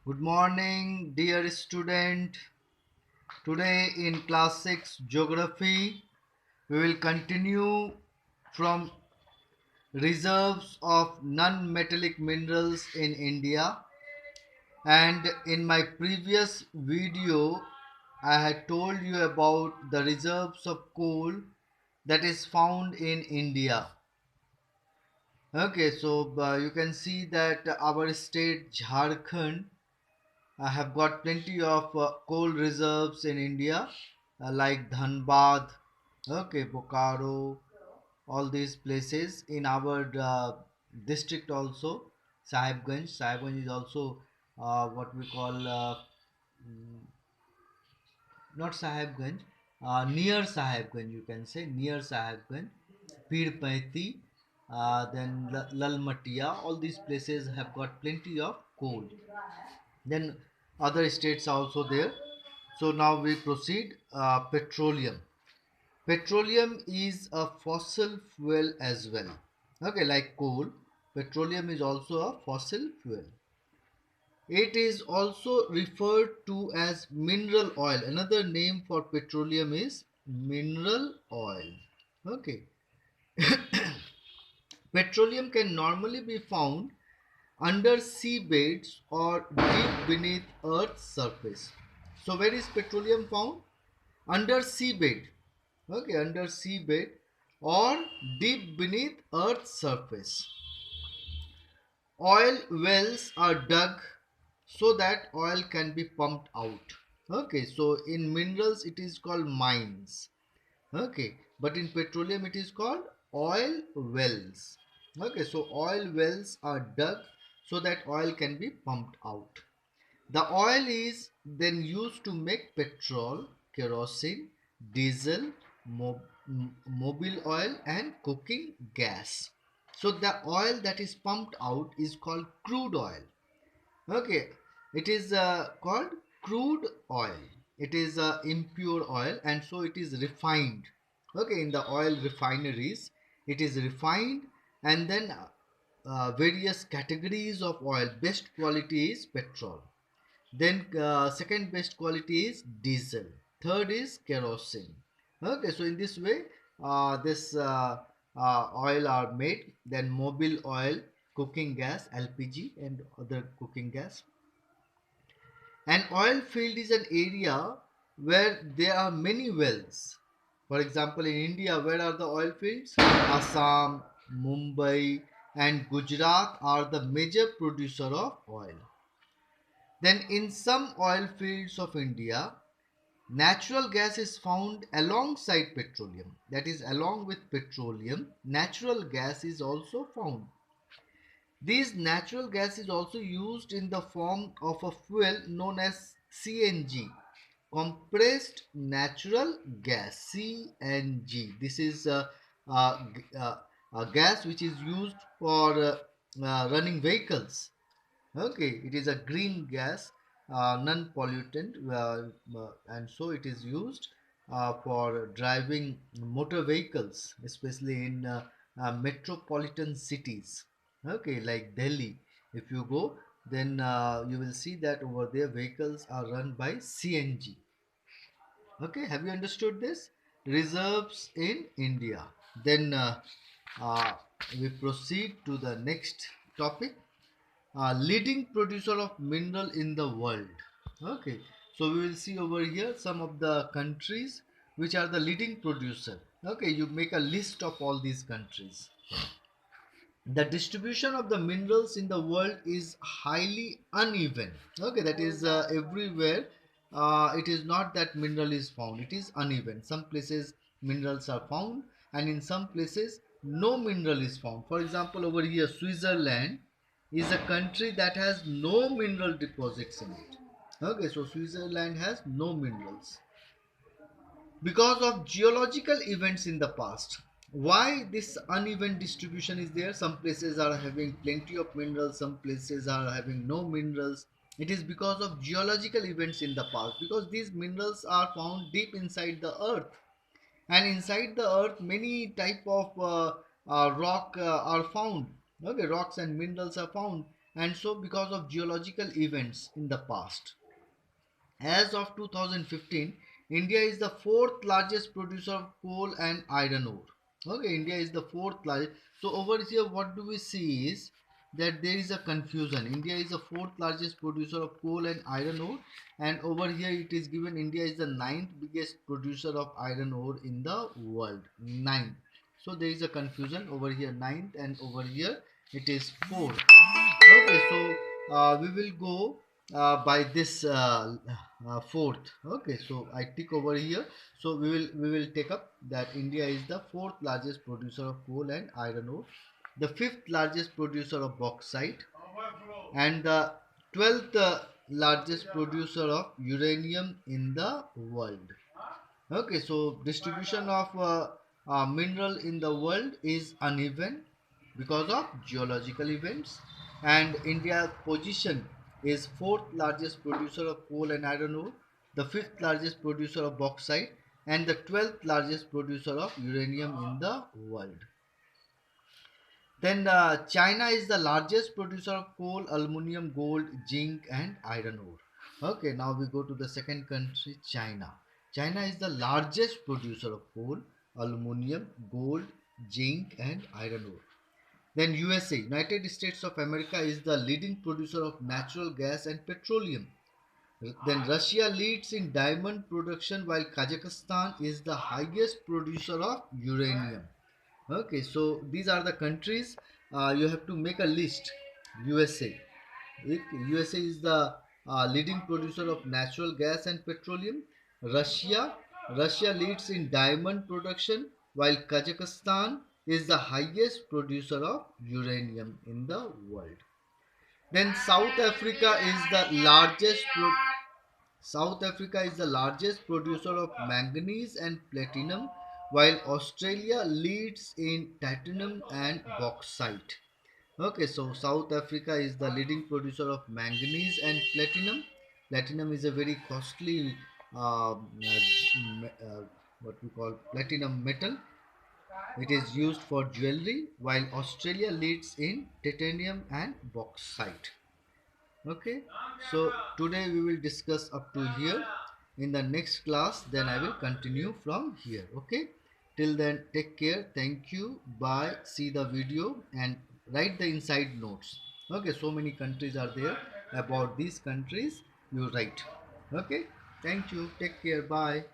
Good morning, dear student. Today in class 6 geography, we will continue from reserves of non-metallic minerals in India. And in my previous video, I had told you about the reserves of coal that is found in India. Okay, so you can see that our state Jharkhand I have got plenty of coal reserves in India, like Dhanbad, okay, Bokaro, all these places in our district also. Sahibganj. Sahibganj is also what we call not Sahibganj, near Sahibganj. You can say near Sahibganj, Pir Paiti, then Lal Matia. All these places have got plenty of coal. Then other states are also there. So now we proceed. Petroleum. Petroleum is a fossil fuel as well. Okay, like coal, petroleum is also a fossil fuel. It is also referred to as mineral oil. Another name for petroleum is mineral oil. Okay. Petroleum can normally be found under seabeds or deep beneath Earth's surface. So where is petroleum found? Under seabed. Okay, under seabed or deep beneath Earth's surface. Oil wells are dug so that oil can be pumped out. Okay, so in minerals it is called mines. Okay, but in petroleum it is called oil wells. Okay, so oil wells are dug so that oil can be pumped out. The oil is then used to make petrol, kerosene, diesel, mobile oil, and cooking gas. So the oil that is pumped out is called crude oil. Okay, it is called crude oil. It is impure oil, and so it is refined. Okay, in the oil refineries, it is refined, and then various categories of oil. Best quality is petrol. Then second best quality is diesel. Third is kerosene. Okay, so in this way, this oil are made. Then mobile oil, cooking gas, LPG, and other cooking gas. An oil field is an area where there are many wells. For example, in India, where are the oil fields? Assam, Mumbai, and Gujarat are the major producer of oil. Then, in some oil fields of India, natural gas is found alongside petroleum. That is, along with petroleum, natural gas is also found. This natural gas is also used in the form of a fuel known as CNG, compressed natural gas, CNG. This is a gas which is used for running vehicles. Okay, it is a green gas, non-pollutant, and so it is used for driving motor vehicles, especially in metropolitan cities. Okay, like Delhi. If you go, then you will see that over there vehicles are run by CNG. Okay, have you understood this? Reserves in India. Then uh, we proceed to the next topic, leading producer of mineral in the world. Okay, so we will see over here some of the countries which are the leading producer. Okay, you make a list of all these countries. The distribution of the minerals in the world is highly uneven. Okay, that is everywhere. It is not that mineral is found, it is uneven. Some places minerals are found, and in some places no mineral is found. For example, over here Switzerland is a country that has no mineral deposits in it. Okay, so Switzerland has no minerals because of geological events in the past. Why this uneven distribution is there? Some places are having plenty of minerals, some places are having no minerals. It is because of geological events in the past, because these minerals are found deep inside the earth, and inside the earth many type of rock are found. Okay, rocks and minerals are found, and so because of geological events in the past. As of 2015, India is the fourth largest producer of coal and iron ore. Okay, India is the fourth largest. So over here, what do we see is that there is a confusion. India is the fourth largest producer of coal and iron ore, and over here it is given India is the ninth biggest producer of iron ore in the world. Ninth. So there is a confusion over here, ninth, and over here it is fourth. Okay, so we will go by this fourth. Okay, so I tick over here. So we will take up that India is the fourth largest producer of coal and iron ore, the fifth largest producer of bauxite, and the 12th largest producer of uranium in the world. Okay, so distribution of mineral in the world is uneven because of geological events, and India's position is fourth largest producer of coal and iron ore, the fifth largest producer of bauxite, and the 12th largest producer of uranium in the world. Then China is the largest producer of coal, aluminum, gold, zinc, and iron ore. Okay, now we go to the second country, China. China is the largest producer of coal, aluminum, gold, zinc, and iron ore. Then USA, United States of America, is the leading producer of natural gas and petroleum. Then Russia leads in diamond production while Kazakhstan is the highest producer of uranium. Okay, so these are the countries you have to make a list. USA. USA is the leading producer of natural gas and petroleum. Russia. Russia leads in diamond production while Kazakhstan is the highest producer of uranium in the world. Then South Africa is the largest producer of manganese and platinum, while Australia leads in titanium and bauxite. Okay, so South Africa is the leading producer of manganese and platinum. Platinum is a very costly what we call platinum metal. It is used for jewelry, while Australia leads in titanium and bauxite. Okay, so today we will discuss up to here. In the next class, then I will continue from here. Okay, till then, take care. Thank you. Bye. See the video and write the inside notes. Okay, so many countries are there. About these countries, you write. Okay, thank you. Take care. Bye.